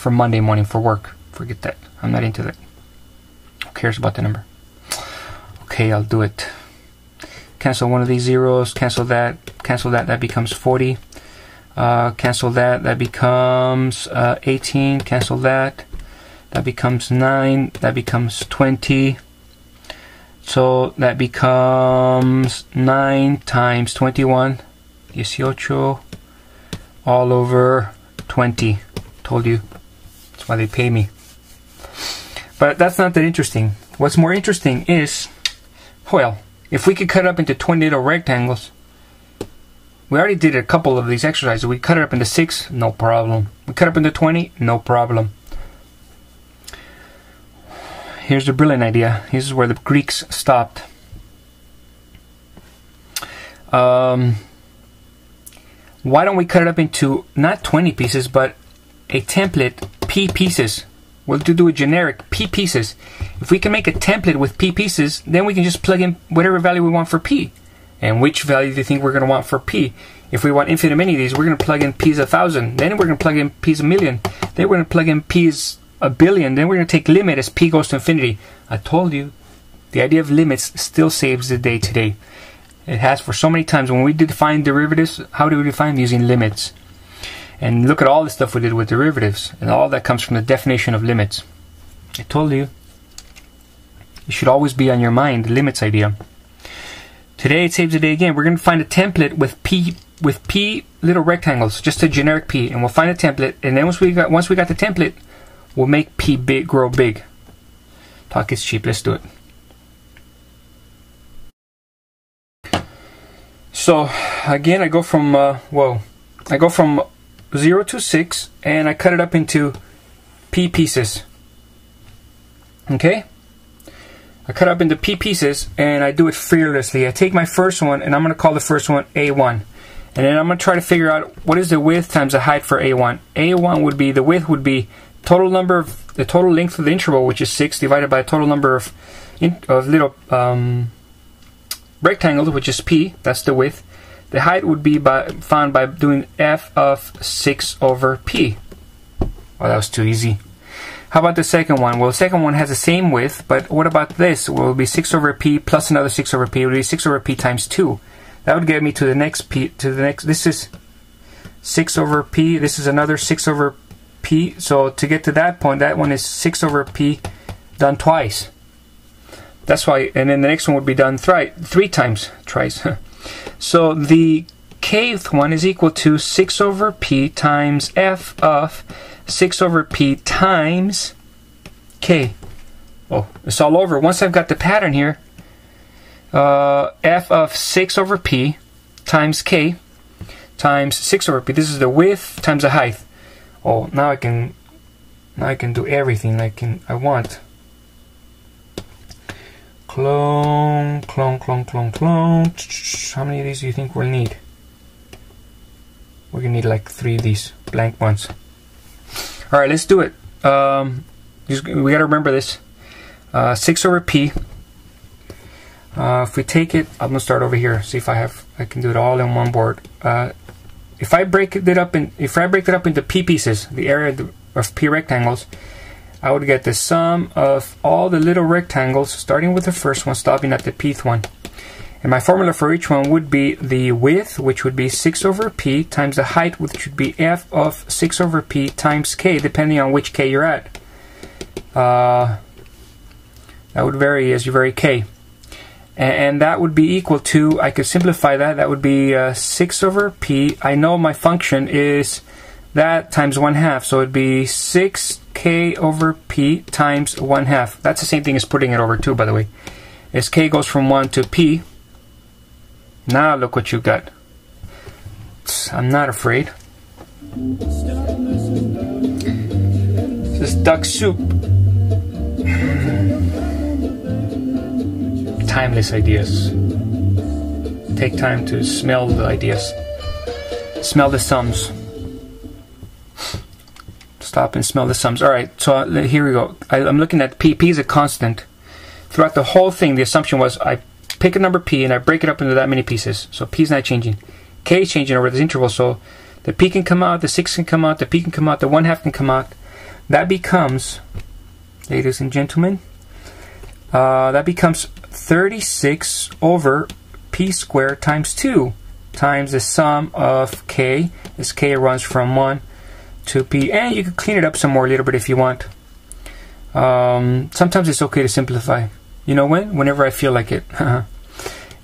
for Monday morning for work. Forget that. I'm not into that. Who cares about the number? Okay, I'll do it. Cancel one of these zeros. Cancel that. Cancel that. That becomes 40. Cancel that. That becomes 18. Cancel that. That becomes 9. That becomes 20. So that becomes 9 times 21. 18 all over 20. Told you. That's why they pay me. But that's not that interesting. What's more interesting is, well, if we could cut it up into 20 little rectangles. We already did a couple of these exercises. We cut it up into 6, no problem. We cut it up into 20, no problem. Here's the brilliant idea. This is where the Greeks stopped. Why don't we cut it up into not 20 pieces, but a template, P pieces. We'll do a generic P pieces. If we can make a template with P pieces, then we can just plug in whatever value we want for P. And which value do you think we're going to want for P? If we want infinite many of these, we're going to plug in P's 1,000. Then we're going to plug in P's 1,000,000. Then we're going to plug in P's 1,000,000,000. Then we're going to take limit as P goes to infinity. I told you, the idea of limits still saves the day today. It has for so many times. When we define derivatives, how do we define them? Using limits. And look at all the stuff we did with derivatives. And all that comes from the definition of limits. I told you. It should always be on your mind, the limits idea. Today it saves the day again. We're going to find a template with P little rectangles, just a generic P, and we'll find a template. And then once we got the template, we'll make P big, grow big. Talk is cheap. Let's do it. So again, I go from 0 to 6, and I cut it up into P pieces. Okay. I cut up into P pieces, and I do it fearlessly. I take my first one, and I'm going to call the first one A1. And then I'm going to try to figure out what is the width times the height for A1. A1 would be, the width would be total number of, the total length of the interval, which is 6, divided by the total number of little rectangles, which is P. That's the width. The height would be found by doing f of 6 over P. Oh, that was too easy. How about the second one? Well, the second one has the same width, but what about this? Well, it will be 6 over P plus another 6 over P. It will be 6 over P times 2. That would get me to the next P, this is 6 over P, this is another 6 over P. So to get to that point, that one is 6 over P done twice. That's why, and then the next one would be done three times. So the kth one is equal to 6 over P times f of 6 over P times K. Oh, it's all over. Once I've got the pattern here, f of 6 over P times K times 6 over P. This is the width times the height. Oh, now I can do everything I want. Clone, clone, clone, clone, clone. How many of these do you think we'll need? We're gonna need like 3 of these blank ones. All right, let's do it. We gotta remember this. 6 over P. If we take it, I'm gonna start over here. See if I can do it all in one board. If I break it up into P pieces, the area of P rectangles, I would get the sum of all the little rectangles, starting with the first one, stopping at the Pth one. And my formula for each one would be the width, which would be 6 over P, times the height, which would be f of 6 over P times K, depending on which K you're at. That would vary as you vary K. And that would be equal to, I could simplify that, that would be 6 over P. I know my function is that times 1/2, so it would be 6K over P times 1/2. That's the same thing as putting it over 2, by the way. As K goes from 1 to P, now look what you got. I'm not afraid. This is duck soup. Timeless ideas. Take time to smell the ideas. Smell the sums. Stop and smell the sums. Alright, so here we go. I'm looking at P. P is a constant. Throughout the whole thing, the assumption was I pick a number P and I break it up into that many pieces. So P is not changing. K is changing over this interval, so the P can come out, the 6 can come out, the P can come out, the 1/2 can come out. that becomes, ladies and gentlemen, that becomes 36 over p squared times 2 times the sum of k, as k runs from 1 to p. And you can clean it up some more a little bit if you want. Sometimes it's okay to simplify. You know when? Whenever I feel like it.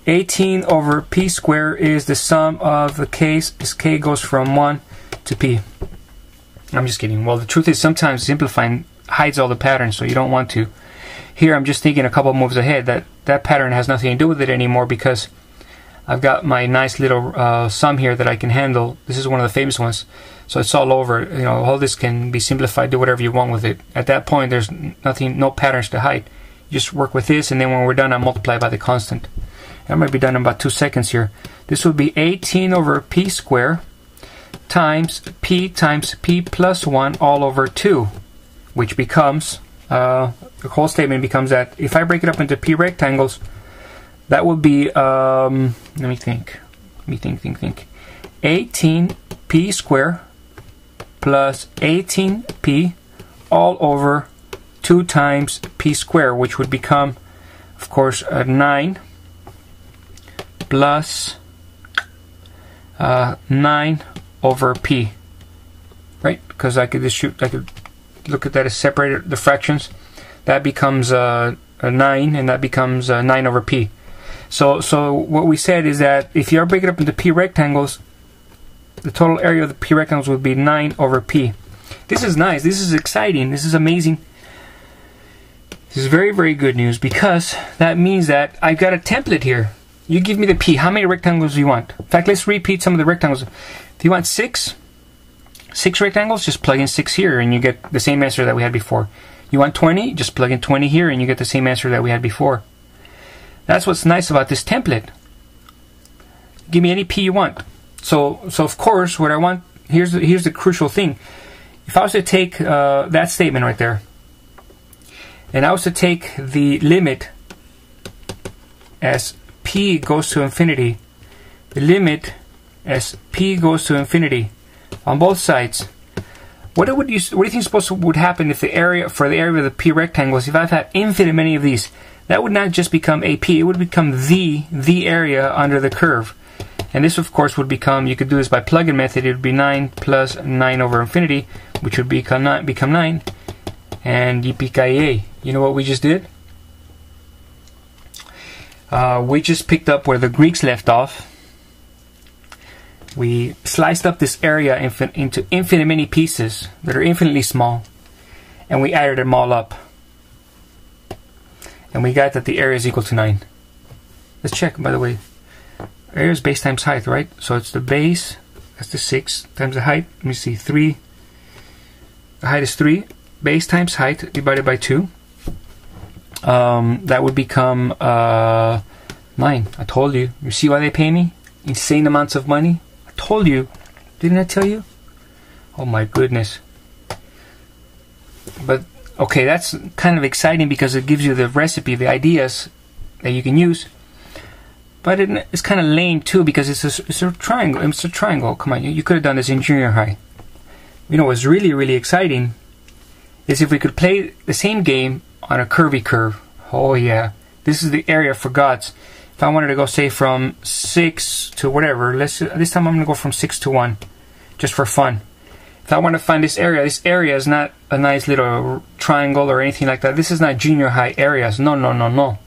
18 over p squared is the sum of the k's as k goes from 1 to p. I'm just kidding. Well, the truth is sometimes simplifying hides all the patterns, so you don't want to. Here I'm just thinking a couple moves ahead that pattern has nothing to do with it anymore because I've got my nice little sum here that I can handle. This is one of the famous ones. So it's all over. You know, all this can be simplified. Do whatever you want with it. At that point, there's nothing, no patterns to hide. You just work with this, and then when we're done, I multiply by the constant. I might be done in about 2 seconds here. This would be 18 over p squared times p plus 1 all over 2, which becomes, the whole statement becomes that if I break it up into p rectangles, that would be, let me think. 18p squared plus 18p all over 2 times p squared, which would become, of course, 9 plus 9 over p, right? Because I could look at that as separated the fractions. That becomes a 9, and that becomes 9 over p. So what we said is that if you are breaking it up into p rectangles, the total area of the p rectangles would be 9 over p. This is nice. This is exciting. This is amazing. This is very, very good news because that means that I've got a template here. You give me the p. How many rectangles do you want? In fact, let's repeat some of the rectangles. If you want 6 rectangles, just plug in 6 here and you get the same answer that we had before. You want 20? Just plug in 20 here and you get the same answer that we had before. That's what's nice about this template. Give me any p you want. So of course, what I want, here's the crucial thing. If I was to take that statement right there, and I was to take the limit as p goes to infinity, the limit as p goes to infinity on both sides, what do you think would happen if the area of the p rectangles, if I've had infinite many of these, that would not just become AP, it would become the area under the curve. And this, of course, would become, you could do this by plug-in method, it would be 9 plus 9 over infinity, which would become 9, and yippee-ki-yay. You know what we just did? We just picked up where the Greeks left off. We sliced up this area into infinite many pieces that are infinitely small, and we added them all up. And we got that the area is equal to 9. Let's check, by the way. Area is base times height, right? So it's the base, that's the 6, times the height. Let me see, 3. The height is 3. Base times height divided by 2. That would become 9. I told you. You see why they pay me? Insane amounts of money. I told you. Didn't I tell you? Oh my goodness. But okay, that's kind of exciting because it gives you the recipe, the ideas that you can use. But it's kind of lame too because it's a triangle. It's a triangle. Come on, you could have done this in junior high. You know what's really, really exciting is if we could play the same game on a curvy curve. Oh yeah, this is the area for gods. If I wanted to go, say, from 6 to whatever, this time I'm going to go from 6 to 1, just for fun. If I want to find this area is not a nice little triangle or anything like that. This is not junior high areas. No, no, no, no.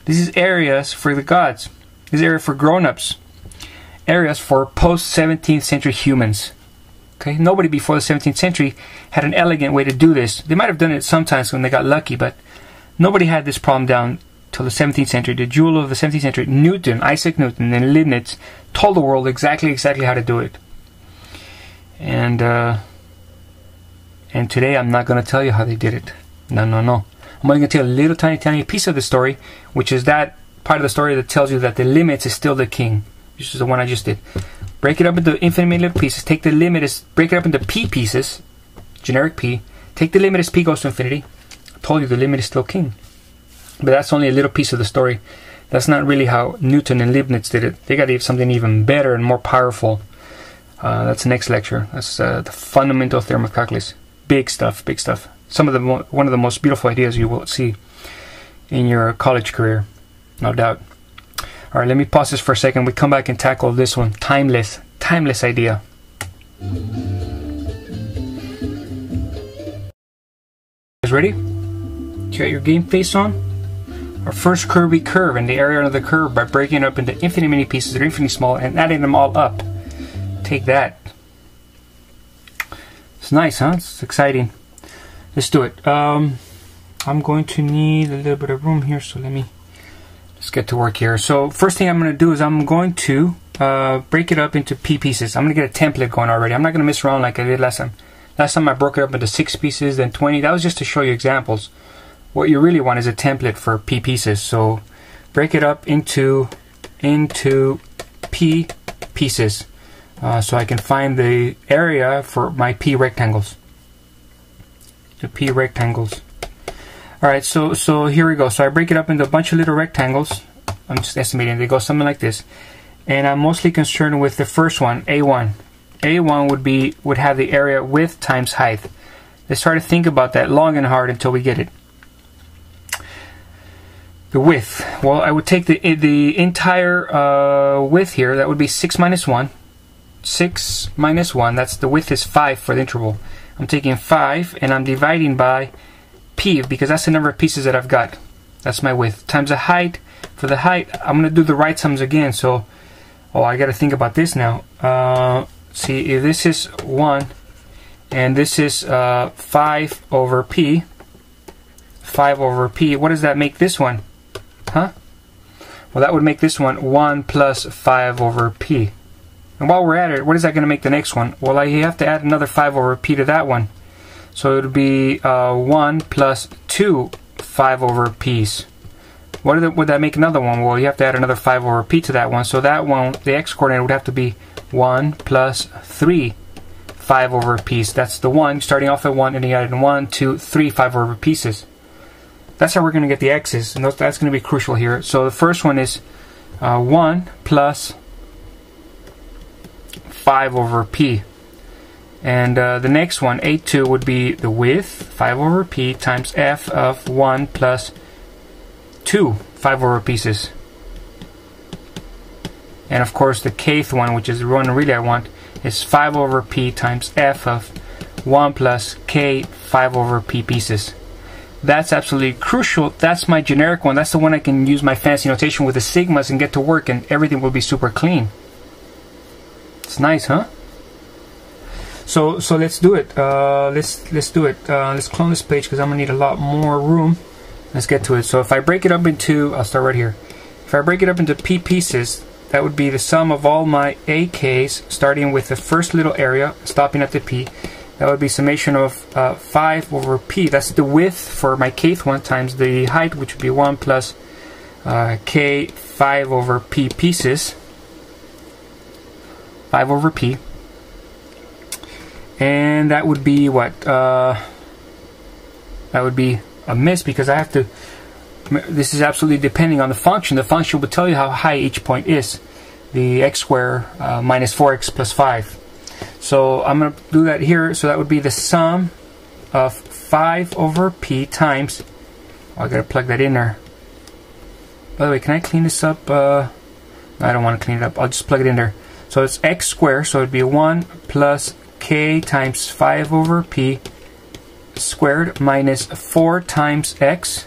This is areas for the gods. This is area for grown-ups. Areas for post-17th century humans. Okay, nobody before the 17th century had an elegant way to do this. They might have done it sometimes when they got lucky, but nobody had this problem down till the 17th century. The jewel of the 17th century, Newton, Isaac Newton, and Leibniz told the world exactly how to do it. And today I'm not going to tell you how they did it. No, no, no. I'm only going to tell you a little tiny piece of the story, which is that part of the story that tells you that the limit is still the king. This is the one I just did. Break it up into infinite many little pieces. Take the limit break it up into p pieces, generic p. Take the limit as p goes to infinity. I told you the limit is still king. But that's only a little piece of the story. That's not really how Newton and Leibniz did it. They got something even better and more powerful. That's the next lecture. That's the fundamental theorem of calculus. big stuff, big stuff. Some of the one of the most beautiful ideas you will see in your college career, no doubt. All right, let me pause this for a second. We come back and tackle this one, timeless idea. Guys ready? You got your game face on? Our first curve, we curve in the area of the curve by breaking it up into infinitely many pieces that are infinitely small and adding them all up. Take that. It's nice, huh? It's exciting. Let's do it. I'm going to need a little bit of room here, so let's get to work here. So first thing I'm going to do is I'm going to break it up into P pieces. I'm going to get a template going already. I'm not going to mess around like I did last time. Last time I broke it up into 6 pieces, then 20. That was just to show you examples. What you really want is a template for P pieces. So break it up into P pieces so I can find the area for my P rectangles. The P rectangles. Alright, so here we go. So I break it up into a bunch of little rectangles. I'm just estimating. They go something like this. And I'm mostly concerned with the first one, A1. A1 would have the area width times height. Let's try to think about that long and hard until we get it. The width. Well, I would take the entire width here. That would be 6 minus 1. 6 minus 1. That's the width is 5 for the interval. I'm taking 5 and I'm dividing by P because that's the number of pieces that I've got. That's my width. Times the height. For the height, I'm going to do the right sums again. So, I got to think about this now. See, if this is 1 and this is 5 over P. 5 over P. What does that make this one? Huh? Well, that would make this one 1 plus 5 over P. And while we're at it, what is that going to make the next one? Well, I have to add another 5 over P to that one. So it would be 1 plus 2 5 over P's. Would that make another one? Well, you have to add another 5 over P to that one. So that one, the x-coordinate would have to be 1 plus 3 5 over P's. That's the one, starting off at 1 and you add 1, 2, 3 5 over pieces. That's how we're going to get the x's, and that's going to be crucial here. So the first one is 1 plus 5 over P. And the next one, A2, would be the width, 5 over P, times F of 1 plus 2 5 over pieces. And of course the kth one, which is the one really I want, is 5 over P times F of 1 plus K 5 over P pieces. That's absolutely crucial. That's my generic one. That's the one I can use my fancy notation with the sigmas and get to work and everything will be super clean. It's nice, huh? So let's do it. Let's do it. Let's clone this page because I'm gonna need a lot more room. Let's get to it. So if I break it up into, I'll start right here. If I break it up into P pieces, that would be the sum of all my AKs, starting with the first little area, stopping at the P. That would be summation of 5 over P. That's the width for my kth one times the height, which would be 1 plus K 5 over P pieces. 5 over P. And that would be what? That would be a miss because I have to, this is absolutely depending on the function. The function will tell you how high each point is. The x squared minus 4x plus 5. So I'm going to do that here. So that would be the sum of 5 over P times, I got to plug that in there. By the way, can I clean this up? No, I don't want to clean it up. I'll just plug it in there. So it's x squared, so it would be 1 plus K times 5 over P squared minus 4 times x.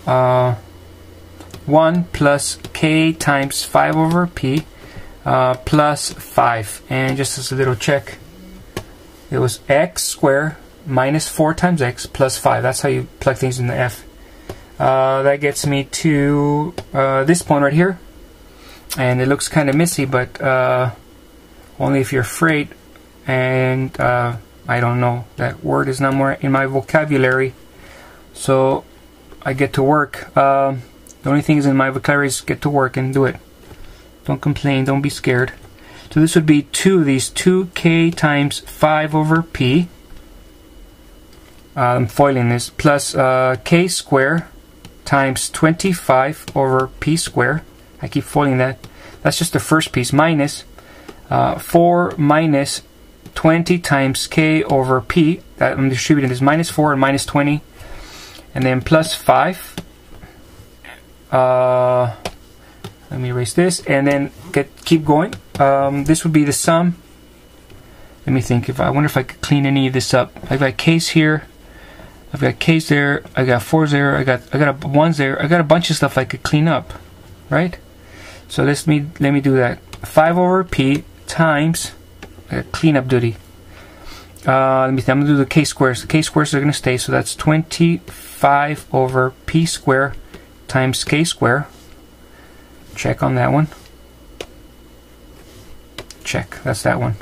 Uh, 1 plus K times 5 over P plus 5. And just as a little check, it was x squared minus 4 times x plus 5. That's how you plug things in the F. That gets me to this point right here. And it looks kind of messy, but only if you're afraid. And I don't know, that word is not more in my vocabulary. So I get to work. The only thing is in my vocabulary is get to work and do it. Don't complain, don't be scared. So this would be 2 of these, 2k times 5 over p. I'm foiling this, plus k squared times 25 over p squared. I keep foiling that. That's just the first piece, minus 4 minus 20 times k over p. That I'm distributing is minus 4 and minus 20, and then plus 5. Let me erase this, and then keep going. This would be the sum. Let me think. I wonder if I could clean any of this up. I've got k's here. I've got k's there. I got 4's there. I got a 1's there. I got a bunch of stuff I could clean up, right? So let me do that. 5 over p times cleanup duty. Let me think. I'm gonna do the k squares. The k squares are gonna stay. So that's 25 over p square times k square. Check on that one. Check. That's that one.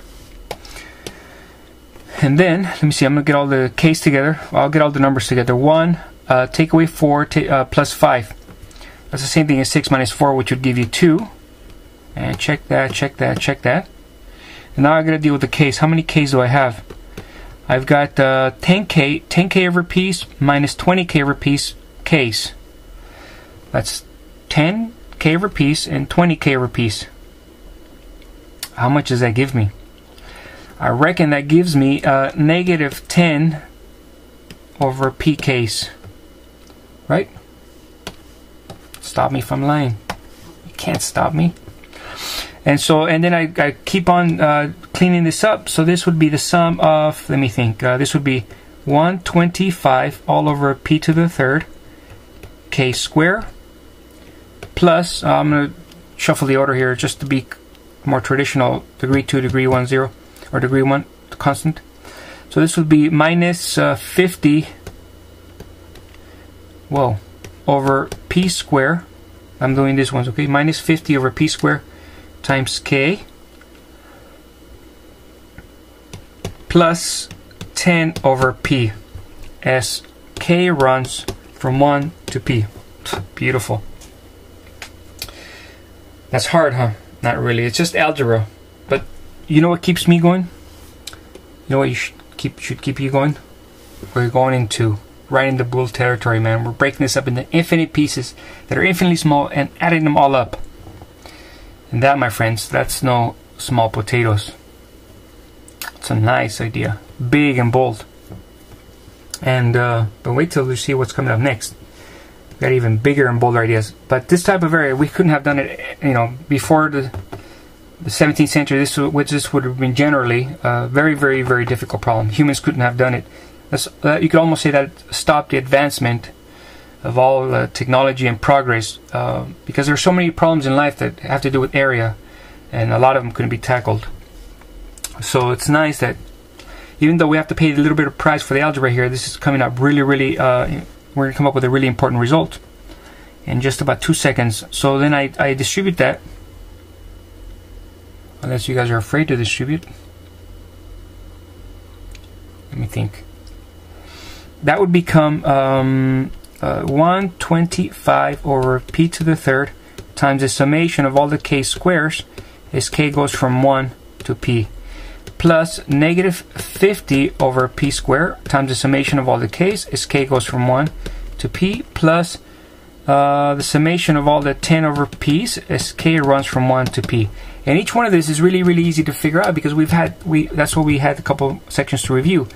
And then, let me see, I'm going to get all the k's together. I'll get all the numbers together. 1, take away 4, plus 5. That's the same thing as 6 minus 4, which would give you 2. And check that, check that, check that. And now I'm going to deal with the k's. How many k's do I have? I've got 10k over piece minus 20k over piece k's. That's 10k over piece and 20k over piece. How much does that give me? I reckon that gives me negative 10 over pk's. Right? Stop me if I'm lying. You can't stop me. And then I keep on cleaning this up. So this would be the sum of, let me think, this would be 125 all over p to the third k square plus, I'm going to shuffle the order here just to be more traditional, degree 2, degree 1, 0, or degree 1 constant. So this would be minus 50 over p square. I'm doing this one, okay? Minus 50 over p square times k plus 10 over p as k runs from 1 to p. Beautiful. That's hard, huh? Not really. It's just algebra. But you know what keeps me going? You know what should keep you going? We're going into right into bull territory, man. We're breaking this up into infinite pieces that are infinitely small and adding them all up. And that, my friends, that's no small potatoes. It's a nice idea. Big and bold. And but wait till you see what's coming up next. We've got even bigger and bolder ideas. But this type of area, we couldn't have done it, you know, before the 17th century. This would have been generally a very, very, very difficult problem. Humans couldn't have done it. You could almost say that it stopped the advancement of all technology and progress, because there are so many problems in life that have to do with area, and a lot of them couldn't be tackled. So it's nice that even though we have to pay a little bit of price for the algebra here, this is coming up really, really, we're going to come up with a really important result in just about 2 seconds. So then I distribute that, unless you guys are afraid to distribute. Let me think. That would become 125 over p to the third times the summation of all the k squares as k goes from 1 to p, plus negative 50 over p squared times the summation of all the k's as k goes from 1 to p, plus the summation of all the 10 over p's as k runs from 1 to p. And each one of this is really, really easy to figure out because that's what we had a couple sections to review.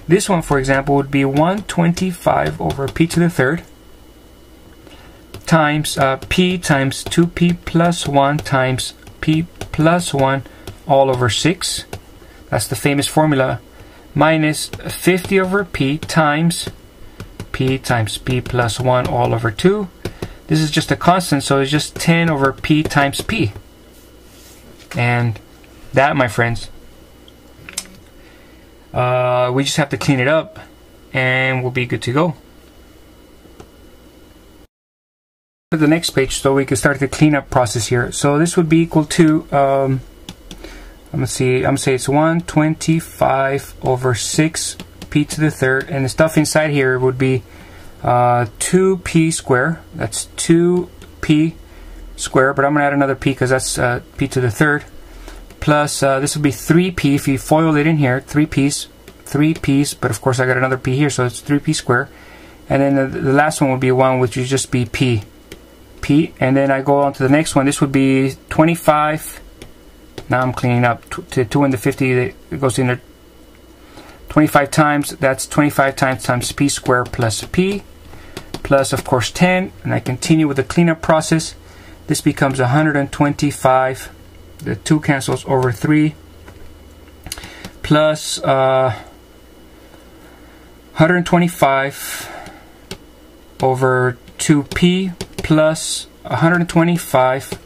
This one, for example, would be 125 over p to the third times p times 2p plus 1 times p plus 1 all over 6. That's the famous formula. Minus 50 over p times p plus 1 all over 2. This is just a constant, so it's just 10 over p times p. And that, my friends, we just have to clean it up and we'll be good to go. To the next page so we can start the cleanup process here. So this would be equal to I'm gonna say it's 125 over 6 p to the third, and the stuff inside here would be 2p squared. That's 2p squared, but I'm gonna add another p because that's p to the third, plus this would be 3p if you FOIL it in here, 3p's, but of course I got another p here, so it's 3p squared. And then the last one would be 1, which would just be p. And then I go on to the next one. This would be 25 Now I'm cleaning up to 2 in the 50. It goes in there 25 times. That's 25 times p squared plus p, plus of course 10. And I continue with the cleanup process. This becomes 125. The 2 cancels over 3, plus 125 over 2p, plus 125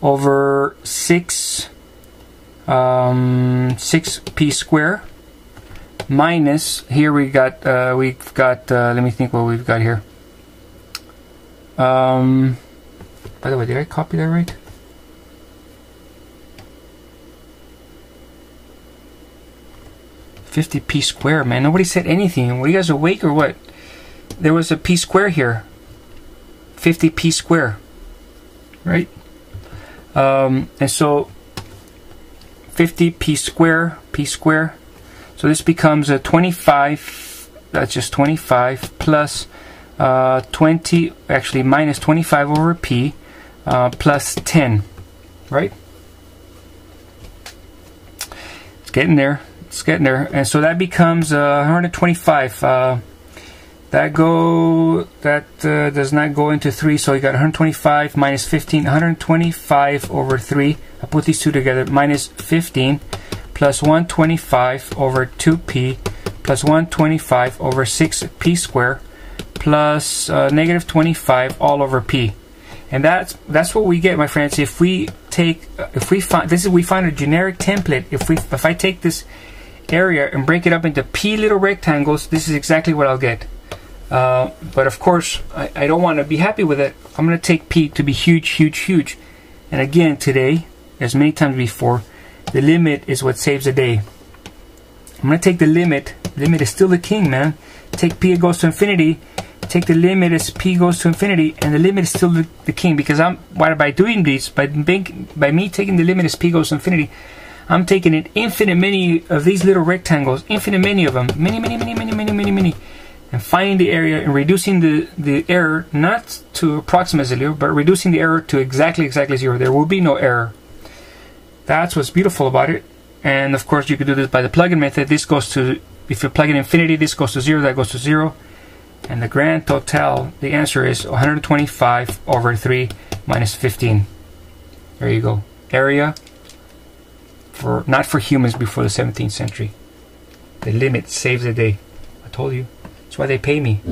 over 6p squared, minus, here we've got let me think what we've got here. By the way, did I copy that right? $50p squared, man. Nobody said anything. Were you guys awake or what? There was a p square here. 50p squared, right? And so 50p squared, p squared. So this becomes a 25. That's just 25 plus 20. Actually, minus 25 over p plus 10, right? It's getting there. It's getting there. And so that becomes 125. That does not go into 3, so you got 125 minus 15, 125 over 3. I put these two together, minus 15, plus 125 over 2p, plus 125 over 6p squared, plus negative 25 all over p. And that's what we get, my friends. If we find a generic template. If I take this area and break it up into p little rectangles, this is exactly what I'll get. But of course, I don't want to be happy with it. I'm going to take p to be huge, huge, huge. And again, today, as many times before, the limit is what saves the day. I'm going to take the limit. Limit is still the king, man. Take p, it goes to infinity. Take the limit as p goes to infinity, and the limit is still the king, because by doing these, by me taking the limit as p goes to infinity, I'm taking an infinite many of these little rectangles, infinite many of them, many, and finding the area and reducing the error, not to approximate 0, but reducing the error to exactly 0. There will be no error. That's what's beautiful about it. And of course, you could do this by the plug-in method. This goes to, if you plug in infinity, this goes to 0, that goes to 0. And the grand total, the answer is 125 over 3 minus 15. There you go. Area, not for humans before the 17th century. The limit saves the day. I told you. That's why they pay me.